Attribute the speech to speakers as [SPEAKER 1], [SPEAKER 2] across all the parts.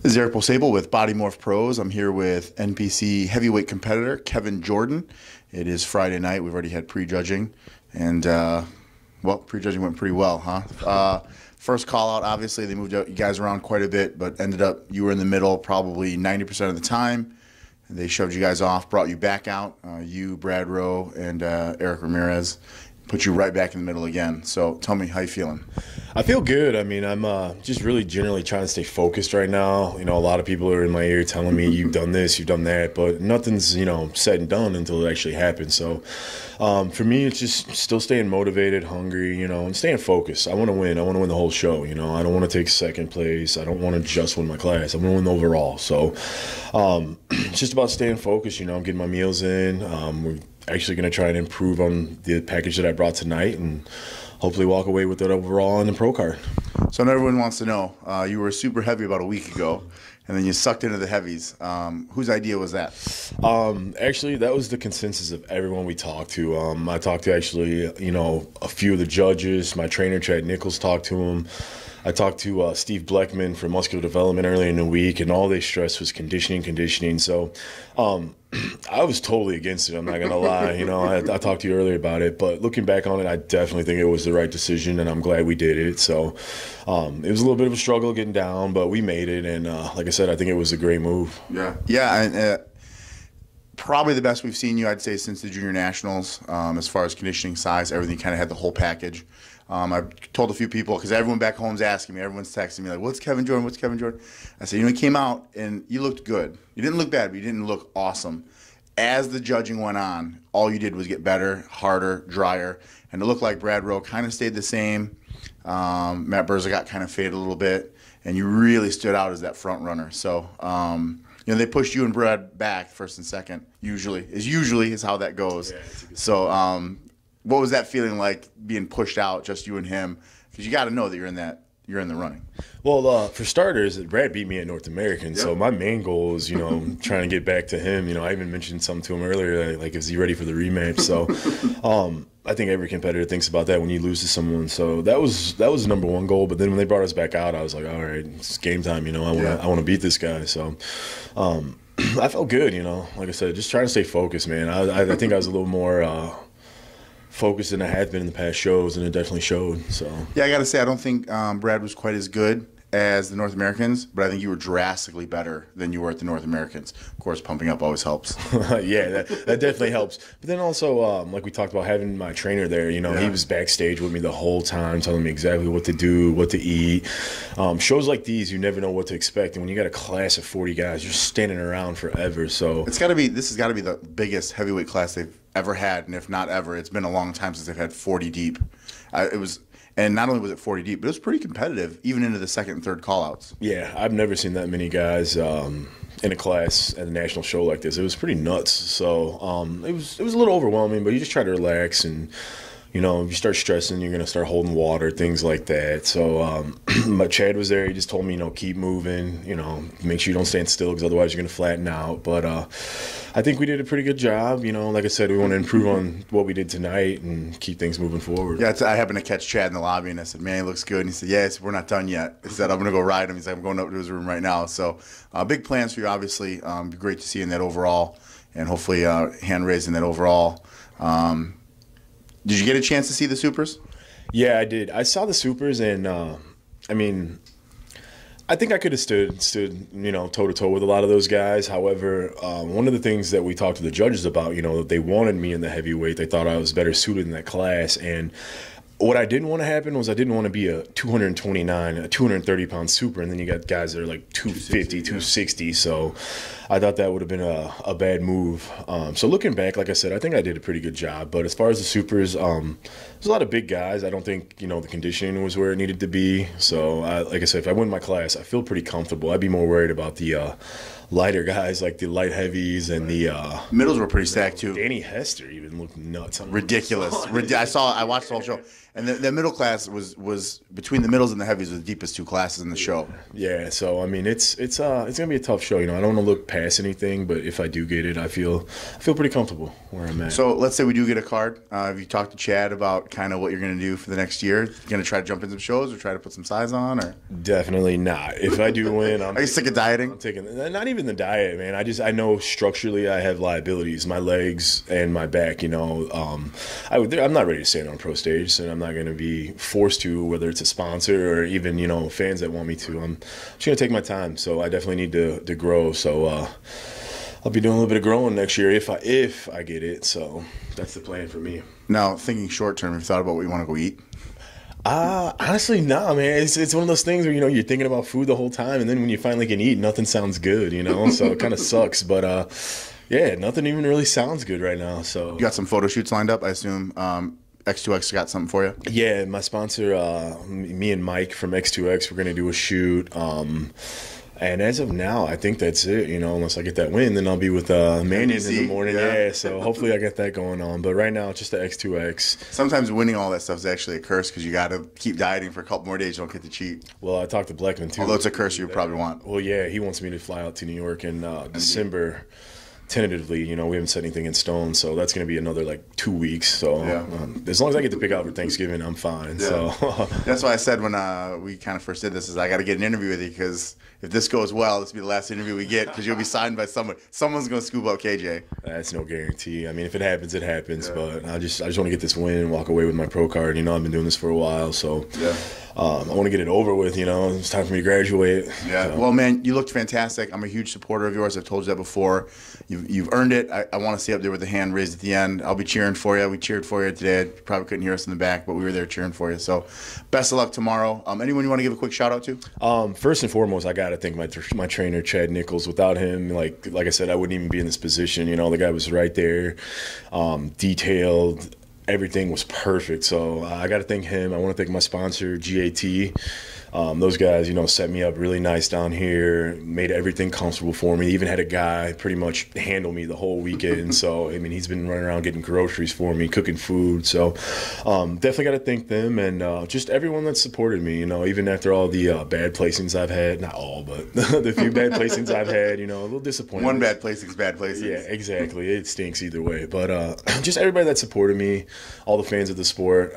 [SPEAKER 1] This is Eric Posable with Body Morph Pros. I'm here with NPC heavyweight competitor Kevin Jordan. It is Friday night. We've already had prejudging, and well, prejudging went pretty well, huh? First call out, obviously, they moved you guys around quite a bit, but ended up you were in the middle probably 90% of the time. And they shoved you guys off, brought you back out. You, Brad Rowe, and Eric Ramirez put you right back in the middle again. So tell me, how you feeling?
[SPEAKER 2] I feel good. I mean, I'm just really generally trying to stay focused right now. You know, a lot of people are in my ear telling me, you've done this, you've done that, but nothing's, said and done until it actually happens. So for me, it's just still staying motivated, hungry, and staying focused. I want to win. I want to win the whole show. I don't want to take second place. I don't want to just win my class. I want to win overall. So it's just about staying focused, getting my meals in. We're actually going to try and improve on the package that I brought tonight and hopefully walk away with it overall on the pro card.
[SPEAKER 1] So now everyone wants to know, you were super heavy about a week ago, and then you sucked into the heavies. Whose idea was that?
[SPEAKER 2] Actually, that was the consensus of everyone we talked to. I talked to actually, a few of the judges. My trainer, Chad Nichols, talked to him. I talked to Steve Bleckman for muscular development earlier in the week, and all they stressed was conditioning. So I was totally against it. I'm not going to lie. I talked to you earlier about it, but looking back on it, I definitely think it was the right decision, and I'm glad we did it. So it was a little bit of a struggle getting down, but we made it, and like I said, I think it was a great move.
[SPEAKER 1] Yeah, and probably the best we've seen you, I'd say, since the Junior Nationals, as far as conditioning, size, everything. Kind of had the whole package. I've told a few people, because everyone back home is asking me, everyone's texting me like, what's Kevin Jordan, what's Kevin Jordan? I said, he came out and you looked good. You didn't look bad, but you didn't look awesome. As the judging went on, all you did was get better, harder, drier, and it looked like Brad Rowe kind of stayed the same. Matt Berza got kind of faded a little bit, and you really stood out as that front runner. So, they pushed you and Brad back first and second, usually is how that goes.
[SPEAKER 2] Yeah,
[SPEAKER 1] so, what was that feeling like, being pushed out, just you and him? Because you got to know that you're in the running.
[SPEAKER 2] Well, for starters, Brad beat me at North American, so my main goal is, trying to get back to him. I even mentioned something to him earlier, like, is he ready for the rematch? So I think every competitor thinks about that when you lose to someone. So that was the number one goal. But then when they brought us back out, I was like, all right, it's game time. I want to beat this guy. So I felt good. Like I said, just trying to stay focused, man. I think I was a little more focused than I had been in the past shows, and it definitely showed. So
[SPEAKER 1] yeah, I got to say, I don't think Brad was quite as good as the North Americans, but I think you were drastically better than you were at the North Americans. Of course, pumping up always helps.
[SPEAKER 2] Yeah, that definitely helps. But then also, like we talked about, having my trainer there, he was backstage with me the whole time, telling me exactly what to do, what to eat. Shows like these, you never know what to expect. And when you got a class of 40 guys, you're standing around forever. So
[SPEAKER 1] this has got to be the biggest heavyweight class they've ever had, and if not ever. It's been a long time since they've had 40 deep. And not only was it 40 deep, but it was pretty competitive, even into the second and third call-outs.
[SPEAKER 2] Yeah, I've never seen that many guys in a class at a national show like this. It was pretty nuts. So it was a little overwhelming, but you just try to relax, and if you start stressing, you're going to start holding water, things like that. So but Chad was there. He just told me, keep moving, make sure you don't stand still, because otherwise you're going to flatten out. But I think we did a pretty good job. Like I said, we want to improve on what we did tonight and keep things moving forward.
[SPEAKER 1] Yeah, I happened to catch Chad in the lobby, and I said, man, he looks good. And he said, yes, we're not done yet. He said, I'm going to go ride him. He's like, I'm going up to his room right now. So big plans for you, obviously. Be great to see you in that overall, and hopefully hand raising that overall. Did you get a chance to see the supers?
[SPEAKER 2] Yeah, I did. I saw the supers, and I think I could have stood toe to toe with a lot of those guys. However, one of the things that we talked to the judges about, they wanted me in the heavyweight. They thought I was better suited in that class, and what I didn't want to happen was I didn't want to be a 229, a 230-pound super, and then you got guys that are like 250, 260. So I thought that would have been a bad move. So looking back, like I said, I think I did a pretty good job. But as far as the supers, there's a lot of big guys. I don't think, the conditioning was where it needed to be. So like I said, if I win my class, I feel pretty comfortable. I'd be more worried about the lighter guys, like the light heavies, and the
[SPEAKER 1] middles were pretty stacked too.
[SPEAKER 2] Danny Hester even looked nuts.
[SPEAKER 1] Ridiculous. I watched the whole show, and the middle class was between the middles and the heavies was the deepest two classes in the show.
[SPEAKER 2] Yeah, so it's gonna be a tough show. I don't want to look past anything, but if I do get it, I feel pretty comfortable where I'm at.
[SPEAKER 1] So let's say we do get a card. Have you talked to Chad about kind of what you're going to do for the next year? Going to try to jump in some shows or try to put some size on? Or
[SPEAKER 2] Definitely not. If I do win,
[SPEAKER 1] are you sick of dieting?
[SPEAKER 2] I'm taking not even the diet, man. I know structurally I have liabilities, my legs and my back. You know, I'm not ready to stand on a pro stage, and I'm not going to be forced to, whether it's a sponsor or even fans that want me to. I'm just going to take my time. So I definitely need to grow. So I'll be doing a little bit of growing next year if I get it. So that's the plan for me.
[SPEAKER 1] Now, thinking short term, have you thought about what you want to go eat?
[SPEAKER 2] Honestly, nah, man. It's one of those things where you're thinking about food the whole time, and then when you finally can eat, nothing sounds good. So it kind of sucks. But yeah, nothing even really sounds good right now. So
[SPEAKER 1] You got some photo shoots lined up, I assume. X2X got something for you?
[SPEAKER 2] Yeah, my sponsor, me and Mike from X2X, we're gonna do a shoot. And as of now, I think that's it. Unless I get that win, then I'll be with Mannion in the morning. Yeah, so hopefully I get that going on. But right now, it's just the X2X.
[SPEAKER 1] Sometimes winning all that stuff is actually a curse because you got to keep dieting for a couple more days. You don't get to cheat.
[SPEAKER 2] Well, I talked to Blackman too.
[SPEAKER 1] Although it's a curse you probably want.
[SPEAKER 2] Well, yeah, he wants me to fly out to New York in December. Tentatively, we haven't set anything in stone, so that's going to be another 2 weeks. So as long as I get to pick out for Thanksgiving, I'm fine. Yeah. So
[SPEAKER 1] that's why I said when we kind of first did this is I got to get an interview with you because if this goes well, this will be the last interview we get because you'll be signed by someone. Someone's going to scoop up KJ.
[SPEAKER 2] That's no guarantee. I mean, if it happens, it happens. Yeah. But I just want to get this win and walk away with my pro card. I've been doing this for a while, so I want to get it over with. It's time for me to graduate.
[SPEAKER 1] Yeah.
[SPEAKER 2] So.
[SPEAKER 1] Well, man, you looked fantastic. I'm a huge supporter of yours. I've told you that before. You've earned it. I want to see you up there with the hand raised at the end. I'll be cheering for you. We cheered for you today. You probably couldn't hear us in the back, but we were there cheering for you. So best of luck tomorrow. Anyone you want to give a quick shout out to?
[SPEAKER 2] First and foremost, I got to thank my trainer, Chad Nichols. Without him, like I said, I wouldn't even be in this position. The guy was right there, detailed. Everything was perfect. So I got to thank him. I want to thank my sponsor, GAT. Those guys, set me up really nice down here, made everything comfortable for me. Even had a guy pretty much handle me the whole weekend. So, he's been running around getting groceries for me, cooking food. So, definitely got to thank them and just everyone that supported me, even after all the bad placings I've had. Not all, but the few bad placings I've had, a little disappointed.
[SPEAKER 1] One bad placing's bad placing.
[SPEAKER 2] Yeah, exactly. It stinks either way. But just everybody that supported me, all the fans of the sport,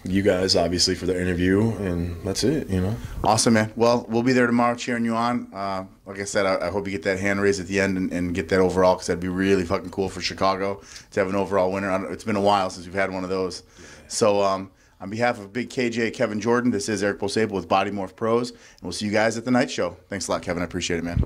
[SPEAKER 2] you guys, obviously, for the interview, and that's it,
[SPEAKER 1] Awesome, man. Well, we'll be there tomorrow cheering you on. Like I said, I hope you get that hand raised at the end and get that overall because that'd be really fucking cool for Chicago to have an overall winner. It's been a while since we've had one of those. Yeah. So on behalf of Big KJ, Kevin Jordan, this is Eric Posable with Body Morph Pros, and we'll see you guys at the night show. Thanks a lot, Kevin. I appreciate it, man.